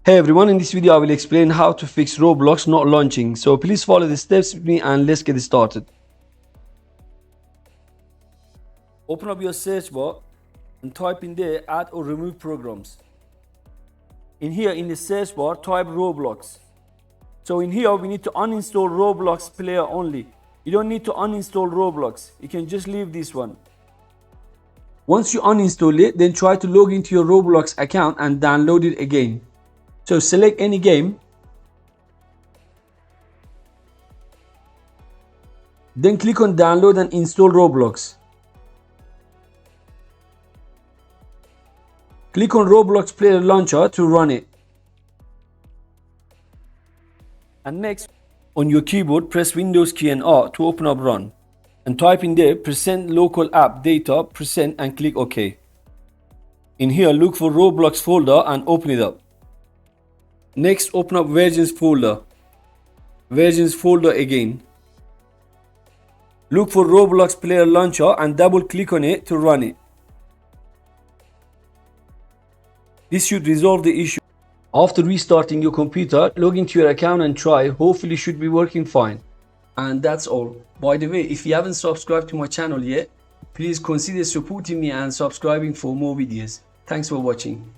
Hey everyone, in this video I will explain how to fix Roblox not launching. So please follow the steps with me and let's get started. Open up your search bar and type in there add or remove programs. In here in the search bar type Roblox. So in here we need to uninstall Roblox player only. You don't need to uninstall Roblox. You can just leave this one. Once you uninstall it, then try to log into your Roblox account and download it again. So select any game, then click on download and install Roblox. Click on Roblox Player Launcher to run it. And next, on your keyboard, press Windows key and R to open up Run. And type in there %local app data % and click OK. In here, look for Roblox folder and open it up. Next, open up versions folder. Versions folder again. Look for Roblox Player Launcher and double click on it to run it. This should resolve the issue. After restarting your computer, log into your account and try. Hopefully it should be working fine. And that's all. By the way, if you haven't subscribed to my channel yet, please consider supporting me and subscribing for more videos. Thanks for watching.